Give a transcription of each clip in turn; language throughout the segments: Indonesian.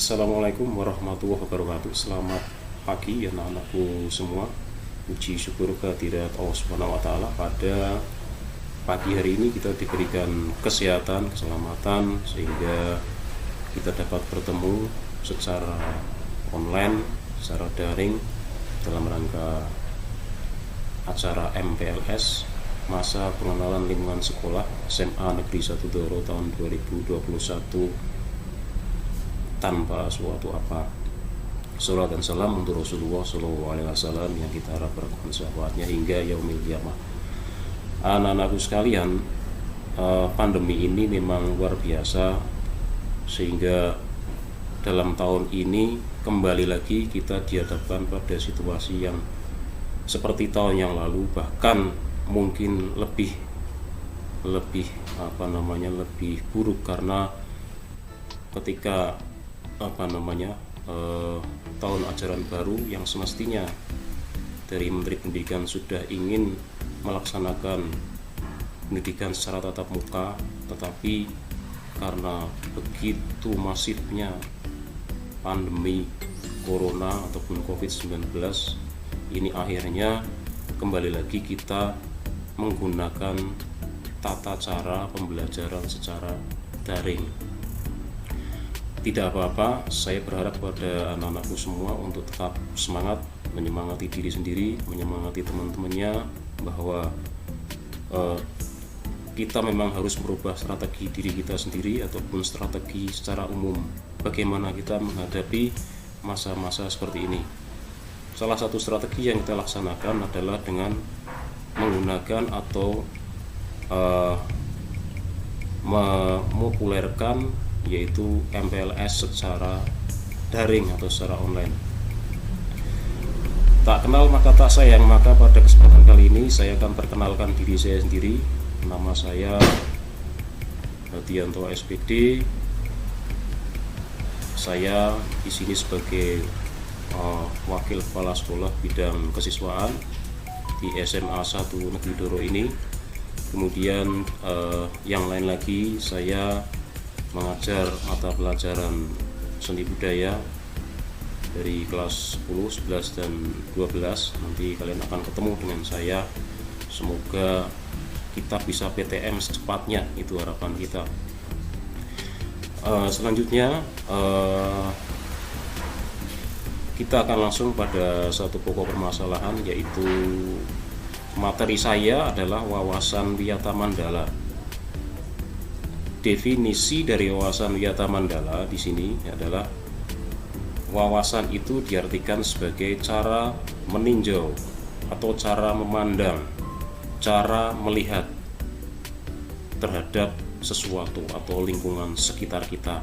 Assalamualaikum warahmatullahi wabarakatuh. Selamat pagi anak-anakku semua. Puji syukur kehadirat Allah Subhanahu wa taala. Pada pagi hari ini kita diberikan kesehatan, keselamatan sehingga kita dapat bertemu secara online, secara daring dalam rangka acara MPLS Masa Pengenalan Lingkungan Sekolah SMA Negeri 1 Doro tahun 2021 tanpa suatu apa. Salam dan salam untuk Rasulullah SAW yang kita harapkan sahabatnya hingga yaumil qiyamah. Anak-anakku sekalian, pandemi ini memang luar biasa sehingga dalam tahun ini kembali lagi kita dihadapkan pada situasi yang seperti tahun yang lalu, bahkan mungkin lebih buruk karena ketika tahun ajaran baru yang semestinya dari Menteri Pendidikan sudah ingin melaksanakan pendidikan secara tatap muka, tetapi karena begitu masifnya pandemi corona ataupun COVID-19 ini akhirnya kembali lagi kita menggunakan tata cara pembelajaran secara daring. Tidak apa-apa, saya berharap pada anak-anakku semua untuk tetap semangat, menyemangati diri sendiri, menyemangati teman-temannya, bahwa kita memang harus merubah strategi diri kita sendiri ataupun strategi secara umum bagaimana kita menghadapi masa-masa seperti ini. Salah satu strategi yang kita laksanakan adalah dengan menggunakan atau memopulerkan yaitu MPLS secara daring atau secara online. Tak kenal maka tak sayang, maka pada kesempatan kali ini saya akan perkenalkan diri saya sendiri. Nama saya Hadianto SPD. Saya di sini sebagai wakil kepala sekolah bidang kesiswaan di SMA 1 Negeri Doro ini. Kemudian yang lain lagi, saya mengajar mata pelajaran seni budaya dari kelas 10, 11, dan 12. Nanti kalian akan ketemu dengan saya. Semoga kita bisa PTM secepatnya, itu harapan kita. Selanjutnya kita akan langsung pada satu pokok permasalahan, yaitu materi saya adalah wawasan Wiyata Mandala. Definisi dari wawasan Wiyata Mandala di sini adalah wawasan itu diartikan sebagai cara meninjau atau cara memandang, cara melihat terhadap sesuatu atau lingkungan sekitar kita.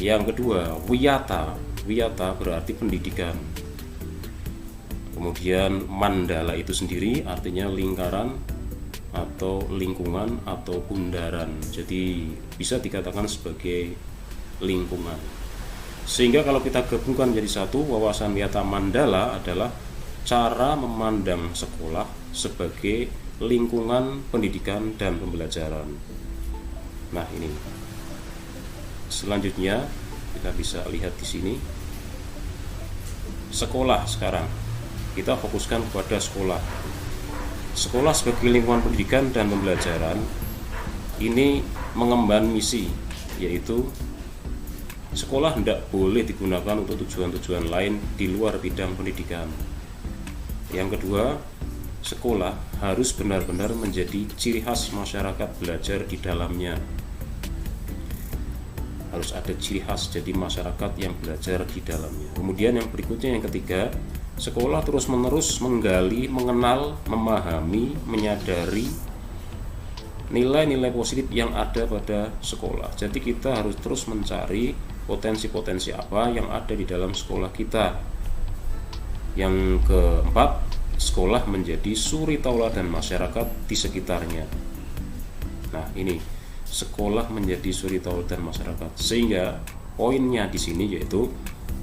Yang kedua, Wiyata berarti pendidikan. Kemudian Mandala itu sendiri artinya lingkaran atau lingkungan atau bundaran, jadi bisa dikatakan sebagai lingkungan. Sehingga kalau kita gabungkan jadi satu, wawasan Wiyata Mandala adalah cara memandang sekolah sebagai lingkungan pendidikan dan pembelajaran. Nah, ini selanjutnya kita bisa lihat di sini. Sekolah, sekarang kita fokuskan kepada sekolah. Sekolah sebagai lingkungan pendidikan dan pembelajaran ini mengemban misi, yaitu sekolah tidak boleh digunakan untuk tujuan-tujuan lain di luar bidang pendidikan. Yang kedua, sekolah harus benar-benar menjadi ciri khas masyarakat belajar di dalamnya. Harus ada ciri khas jadi masyarakat yang belajar di dalamnya. Kemudian yang berikutnya, yang ketiga, sekolah terus-menerus menggali, mengenal, memahami, menyadari nilai-nilai positif yang ada pada sekolah. Jadi kita harus terus mencari potensi-potensi apa yang ada di dalam sekolah kita. Yang keempat, sekolah menjadi suri tauladan masyarakat di sekitarnya. Nah, ini sekolah menjadi suri tauladan masyarakat. Sehingga poinnya di sini yaitu,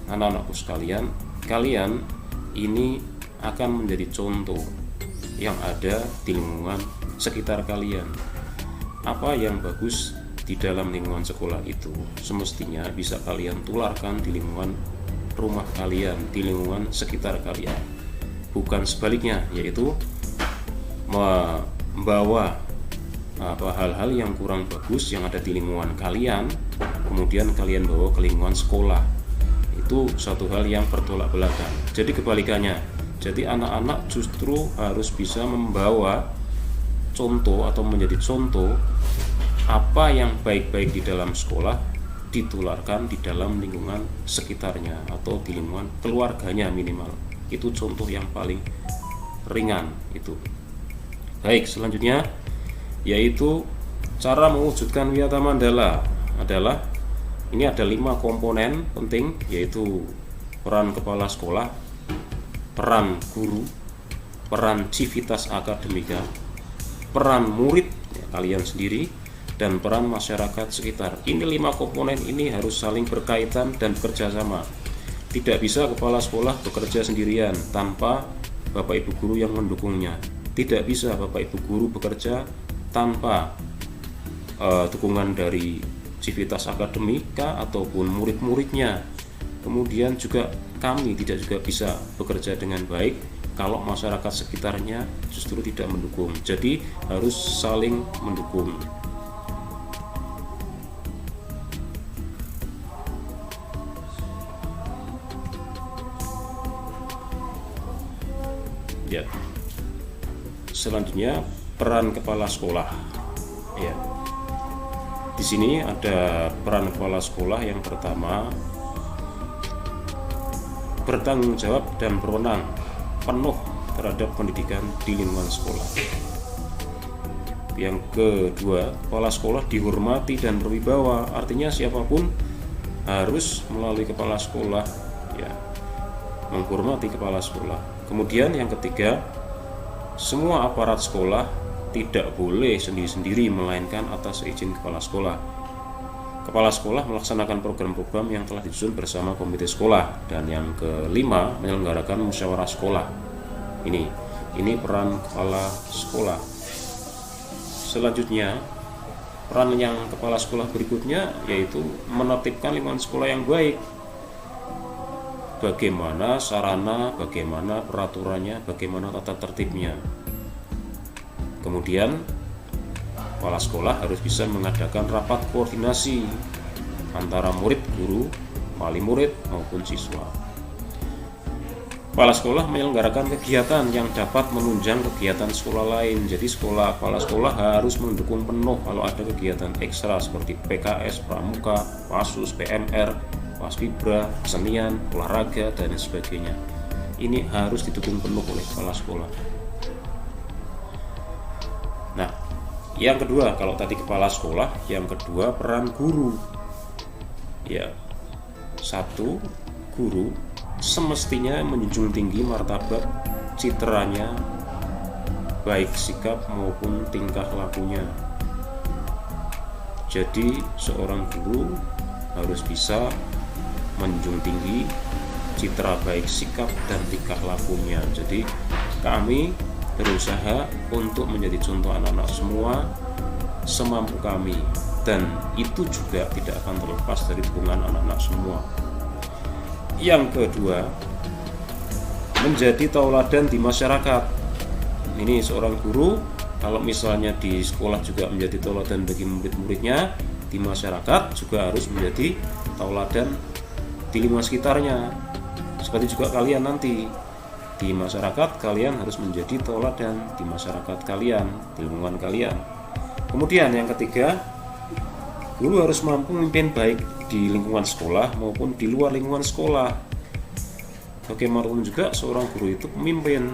anak-anakku sekalian, kalian ini akan menjadi contoh yang ada di lingkungan sekitar kalian. Apa yang bagus di dalam lingkungan sekolah itu semestinya bisa kalian tularkan di lingkungan rumah kalian, di lingkungan sekitar kalian. Bukan sebaliknya, yaitu membawa hal-hal yang kurang bagus yang ada di lingkungan kalian, kemudian kalian bawa ke lingkungan sekolah. Itu satu hal yang bertolak belakang. Jadi kebalikannya. Jadi anak-anak justru harus bisa membawa contoh atau menjadi contoh apa yang baik-baik di dalam sekolah ditularkan di dalam lingkungan sekitarnya atau di lingkungan keluarganya minimal. Itu contoh yang paling ringan itu. Baik, selanjutnya yaitu cara mewujudkan Wiyata Mandala adalah ini ada 5 komponen penting, yaitu peran kepala sekolah, peran guru, peran civitas akademika, peran murid kalian sendiri, dan peran masyarakat sekitar. Ini 5 komponen ini harus saling berkaitan dan bekerja sama. Tidak bisa kepala sekolah bekerja sendirian tanpa Bapak Ibu guru yang mendukungnya. Tidak bisa Bapak Ibu guru bekerja tanpa dukungan dari civitas akademika ataupun murid-muridnya. Kemudian juga kami tidak juga bisa bekerja dengan baik kalau masyarakat sekitarnya justru tidak mendukung. Jadi harus saling mendukung. Ya. Selanjutnya peran kepala sekolah. Ya. Di sini ada peran kepala sekolah yang pertama, bertanggung jawab dan berwenang penuh terhadap pendidikan di lingkungan sekolah. Yang kedua, kepala sekolah dihormati dan berwibawa, artinya siapapun harus melalui kepala sekolah ya, menghormati kepala sekolah. Kemudian yang ketiga, semua aparat sekolah tidak boleh sendiri-sendiri melainkan atas izin kepala sekolah. Kepala sekolah melaksanakan program-program yang telah disusun bersama komite sekolah. Dan yang kelima, menyelenggarakan musyawarah sekolah. Ini peran kepala sekolah. Selanjutnya, peran yang kepala sekolah berikutnya yaitu menertibkan lingkungan sekolah yang baik. Bagaimana sarana, bagaimana peraturannya, bagaimana tata tertibnya. Kemudian kepala sekolah harus bisa mengadakan rapat koordinasi antara murid, guru, wali murid maupun siswa. Kepala sekolah menyelenggarakan kegiatan yang dapat menunjang kegiatan sekolah lain. Jadi kepala sekolah harus mendukung penuh kalau ada kegiatan ekstra seperti PKS, Pramuka, Pasus, PMR, Paskibra, kesenian, olahraga, dan sebagainya. Ini harus didukung penuh oleh kepala sekolah. Nah, yang kedua, kalau tadi kepala sekolah, yang kedua peran guru. Ya, satu, guru semestinya menjunjung tinggi martabat citranya, baik sikap maupun tingkah lakunya. Jadi, seorang guru harus bisa menjunjung tinggi citra baik sikap dan tingkah lakunya. Jadi, kami berusaha untuk menjadi contoh anak-anak semua semampu kami, dan itu juga tidak akan terlepas dari dukungan anak-anak semua. Yang kedua, menjadi tauladan di masyarakat. Ini seorang guru kalau misalnya di sekolah juga menjadi tauladan bagi murid-muridnya, di masyarakat juga harus menjadi tauladan di lingkungan sekitarnya. Seperti juga kalian nanti di masyarakat, kalian harus menjadi tauladan di masyarakat kalian, di lingkungan kalian. Kemudian yang ketiga, guru harus mampu memimpin baik di lingkungan sekolah maupun di luar lingkungan sekolah. Bagaimanapun juga seorang guru itu pemimpin,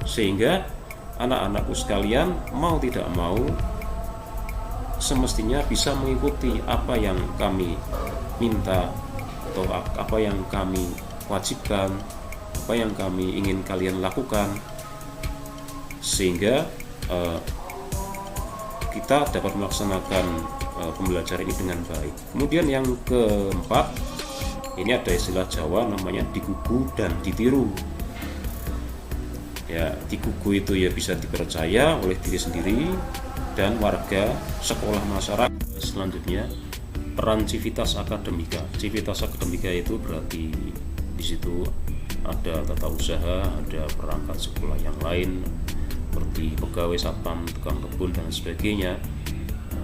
sehingga anak-anakku sekalian mau tidak mau semestinya bisa mengikuti apa yang kami minta atau apa yang kami wajibkan, apa yang kami ingin kalian lakukan, sehingga kita dapat melaksanakan pembelajaran ini dengan baik. Kemudian yang keempat, ini ada istilah Jawa namanya digugu dan ditiru. Ya, digugu itu ya bisa dipercaya oleh diri sendiri dan warga, sekolah, masyarakat, selanjutnya peran civitas akademika. Civitas akademika itu berarti di situ ada tata usaha, ada perangkat sekolah yang lain seperti pegawai satpam, tukang kebun dan sebagainya.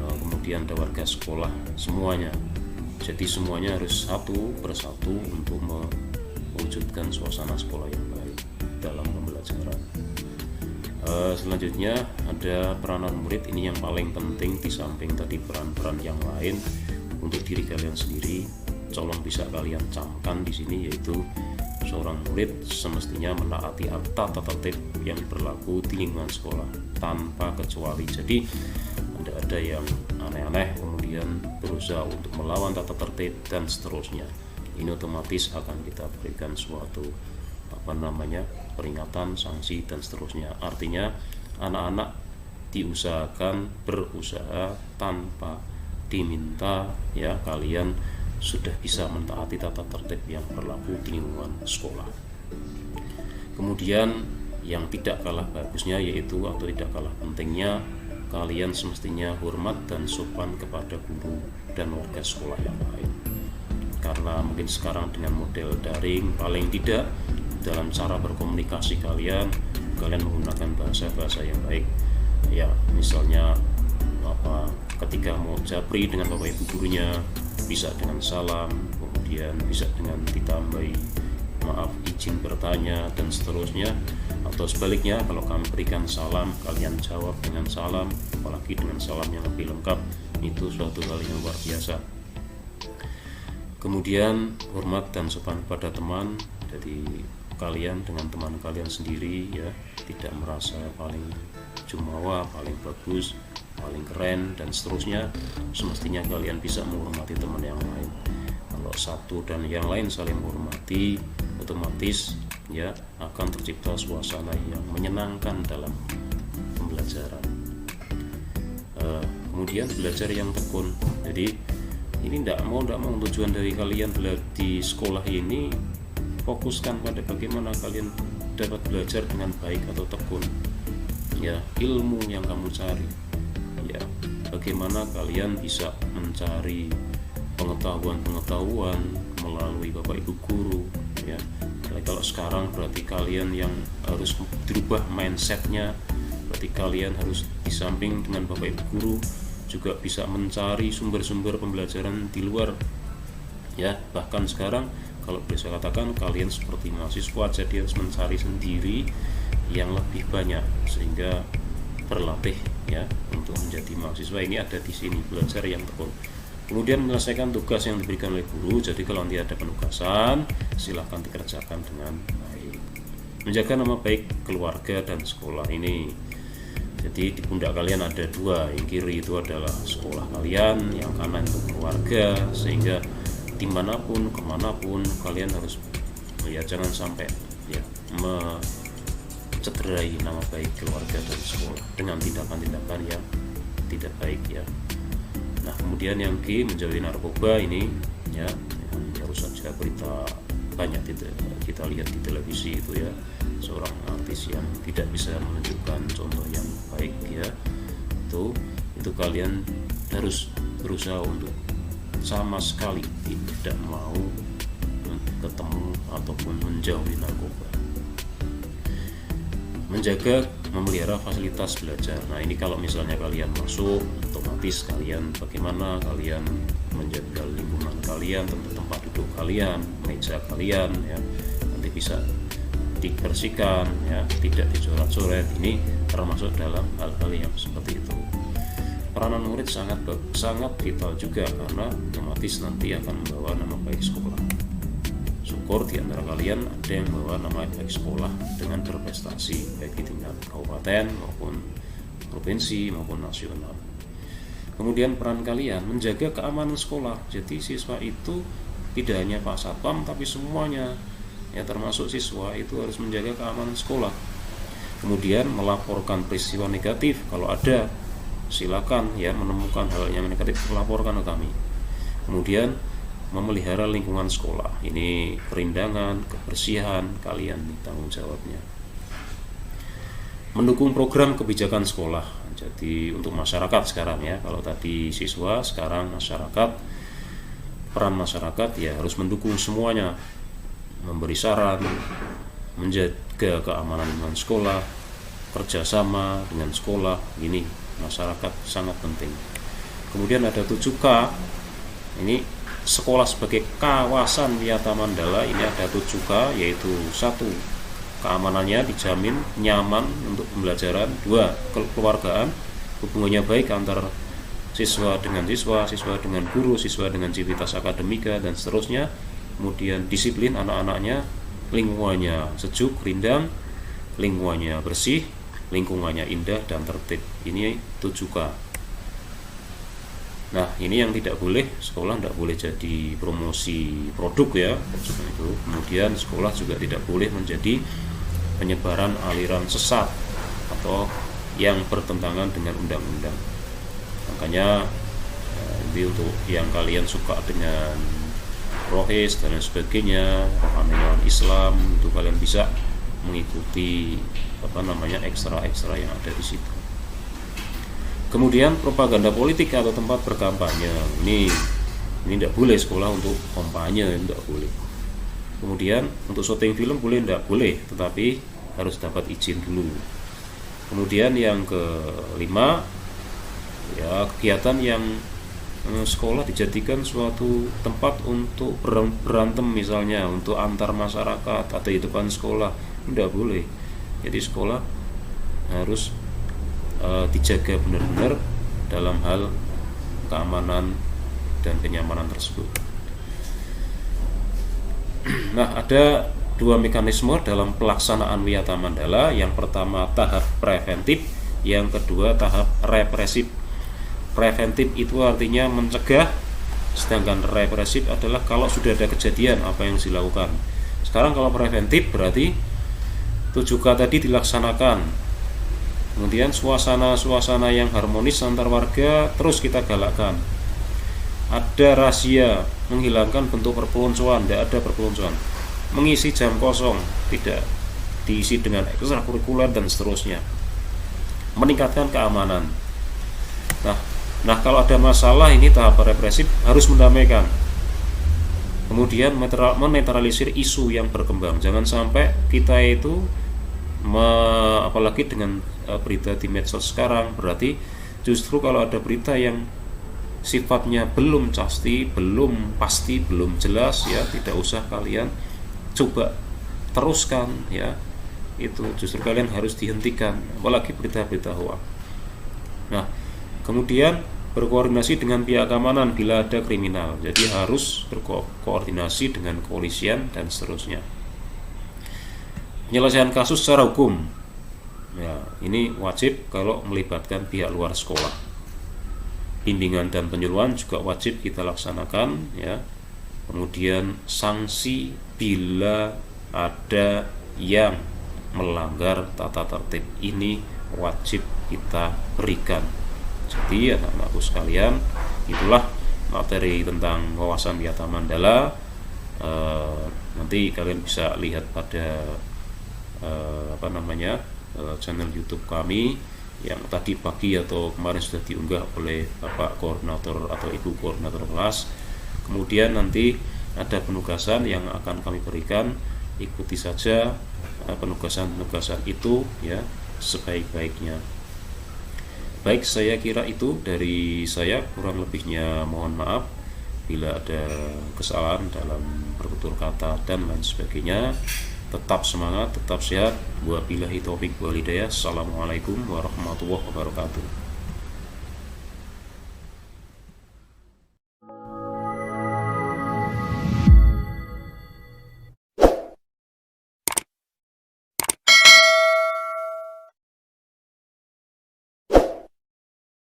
Kemudian ada warga sekolah semuanya. Jadi semuanya harus satu persatu untuk mewujudkan suasana sekolah yang baik dalam pembelajaran. Selanjutnya ada peranan murid. Ini yang paling penting di samping tadi peran-peran yang lain. Untuk diri kalian sendiri, colong bisa kalian camkan di sini, yaitu seorang murid semestinya menaati tata tertib yang berlaku di lingkungan sekolah tanpa kecuali. Jadi tidak ada yang aneh-aneh kemudian berusaha untuk melawan tata tertib dan seterusnya. Ini otomatis akan kita berikan suatu peringatan, sanksi dan seterusnya. Artinya anak-anak diusahakan berusaha tanpa diminta, ya, kalian sudah bisa mentaati tata tertib yang berlaku di lingkungan sekolah. Kemudian yang tidak kalah bagusnya yaitu atau tidak kalah pentingnya, kalian semestinya hormat dan sopan kepada guru dan warga sekolah yang lain. Karena mungkin sekarang dengan model daring, paling tidak dalam cara berkomunikasi kalian menggunakan bahasa-bahasa yang baik. Ya, misalnya ketika mau japri dengan bapak ibu gurunya bisa dengan salam, kemudian bisa dengan ditambahi maaf, izin bertanya dan seterusnya. Atau sebaliknya, kalau kami berikan salam, kalian jawab dengan salam, apalagi dengan salam yang lebih lengkap. Itu suatu hal yang luar biasa. Kemudian hormat dan sopan pada teman. Jadi kalian dengan teman kalian sendiri, ya, tidak merasa paling jumawa, paling bagus, paling keren dan seterusnya. Semestinya kalian bisa menghormati teman yang lain. Kalau satu dan yang lain saling menghormati, otomatis ya akan tercipta suasana yang menyenangkan dalam pembelajaran. Kemudian belajar yang tekun. Jadi ini tidak mau tujuan dari kalian di sekolah ini fokuskan pada bagaimana kalian dapat belajar dengan baik atau tekun. Ya, ilmu yang kamu cari. Ya, bagaimana kalian bisa mencari pengetahuan melalui bapak ibu guru, ya. Kalau sekarang berarti kalian yang harus dirubah mindsetnya, berarti kalian harus di samping dengan bapak ibu guru juga bisa mencari sumber-sumber pembelajaran di luar, ya. Bahkan sekarang kalau bisa katakan kalian seperti mahasiswa, jadi harus mencari sendiri yang lebih banyak sehingga berlatih, ya, untuk menjadi mahasiswa. Ini ada di sini belajar yang tekun. Kemudian menyelesaikan tugas yang diberikan oleh guru. Jadi kalau nanti ada penugasan, silahkan dikerjakan dengan baik. Menjaga nama baik keluarga dan sekolah ini. Jadi di pundak kalian ada dua, yang kiri itu adalah sekolah kalian, yang kanan itu keluarga, sehingga dimanapun, kemanapun kalian harus, ya, jangan sampai, ya, mencederai nama baik keluarga dan sekolah dengan tindakan-tindakan yang tidak baik, ya. Nah, kemudian yang G, menjauhi narkoba. Ini, ya, yang baru saja berita banyak kita lihat di televisi itu, ya, seorang artis yang tidak bisa menunjukkan contoh yang baik, ya. Itu kalian harus berusaha untuk sama sekali tidak mau ketemu ataupun menjauhi narkoba. Menjaga, memelihara fasilitas belajar. Nah, ini kalau misalnya kalian masuk, otomatis kalian bagaimana kalian menjaga lingkungan kalian, tempat duduk kalian, meja kalian, ya, nanti bisa dibersihkan, ya, tidak dicoret-coret. Ini termasuk dalam hal-hal yang seperti itu. Peranan murid sangat vital juga, karena otomatis nanti akan membawa nama baik sekolah. Syukur di antara kalian ada yang membawa nama baik sekolah dengan berprestasi baik di tingkat kabupaten maupun provinsi maupun nasional. Kemudian peran kalian menjaga keamanan sekolah. Jadi siswa itu tidak hanya Pak Satpam tapi semuanya, ya, termasuk siswa itu harus menjaga keamanan sekolah. Kemudian melaporkan peristiwa negatif kalau ada. Silakan, ya, menemukan hal yang negatif, laporkan ke kami. Kemudian memelihara lingkungan sekolah. Ini perindangan, kebersihan, kalian tanggung jawabnya. Mendukung program kebijakan sekolah. Jadi untuk masyarakat sekarang ya, kalau tadi siswa, sekarang masyarakat. Peran masyarakat ya harus mendukung semuanya, memberi saran, menjaga keamanan lingkungan sekolah, kerjasama dengan sekolah. Ini masyarakat sangat penting. Kemudian ada 7K, ini sekolah sebagai kawasan wisata Mandala. Ini ada 7K, yaitu 1. Keamanannya dijamin, nyaman untuk pembelajaran. 2. Kekeluargaan, hubungannya baik antar siswa dengan siswa, siswa dengan guru, siswa dengan civitas akademika, dan seterusnya. Kemudian disiplin anak-anaknya, lingkungannya sejuk, rindang, lingkungannya bersih, lingkungannya indah dan tertib. Ini 7K. Nah, ini yang tidak boleh, sekolah tidak boleh jadi promosi produk ya. Itu. Kemudian sekolah juga tidak boleh menjadi penyebaran aliran sesat atau yang bertentangan dengan undang-undang. Makanya ini untuk yang kalian suka dengan rohis dan lain sebagainya, rohaniawan Islam, itu kalian bisa mengikuti ekstra yang ada di situ. Kemudian propaganda politik atau tempat berkampanye, ini tidak boleh sekolah untuk kampanye, tidak boleh. Kemudian untuk syuting film boleh, tidak boleh, tetapi harus dapat izin dulu. Kemudian yang kelima, ya, kegiatan yang sekolah dijadikan suatu tempat untuk berantem misalnya, untuk antar masyarakat atau di depan sekolah, tidak boleh. Jadi sekolah harus dijaga benar-benar dalam hal keamanan dan kenyamanan tersebut. Nah, ada 2 mekanisme dalam pelaksanaan Wiyata Mandala. Yang pertama tahap preventif, yang kedua tahap represif. Preventif itu artinya mencegah, sedangkan represif adalah kalau sudah ada kejadian apa yang dilakukan. Sekarang kalau preventif berarti 7K tadi dilaksanakan, kemudian suasana yang harmonis antar warga terus kita galakkan. Ada razia menghilangkan bentuk perpeloncoan, tidak ada perpeloncoan. Mengisi jam kosong, tidak diisi dengan ekstrakurikuler dan seterusnya. Meningkatkan keamanan. Nah, kalau ada masalah, ini tahap represif, harus mendamaikan. Kemudian menetralisir isu yang berkembang. Jangan sampai kita itu apalagi dengan berita di medsos sekarang, berarti justru kalau ada berita yang sifatnya belum pasti, belum jelas, ya tidak usah kalian coba teruskan, ya. Itu justru kalian harus dihentikan, apalagi berita-berita hoax. Nah, kemudian berkoordinasi dengan pihak keamanan bila ada kriminal. Jadi harus berkoordinasi dengan kepolisian dan seterusnya. Penyelesaian kasus secara hukum, ya, ini wajib kalau melibatkan pihak luar sekolah. Bimbingan dan penyuluhan juga wajib kita laksanakan, ya. Kemudian sanksi bila ada yang melanggar tata tertib, ini wajib kita berikan. Jadi anak-anakku sekalian, itulah materi tentang wawasan Wiyata Mandala. Nanti kalian bisa lihat pada channel YouTube kami yang tadi pagi atau kemarin sudah diunggah oleh Bapak Koordinator atau Ibu Koordinator kelas. Kemudian nanti ada penugasan yang akan kami berikan, ikuti saja penugasan-penugasan itu, ya, sebaik-baiknya. Baik, saya kira itu dari saya, kurang lebihnya mohon maaf bila ada kesalahan dalam bertutur kata dan lain sebagainya. Tetap semangat, tetap sehat. Wabillahi taufik wal hidayah. Assalamualaikum warahmatullahi wabarakatuh.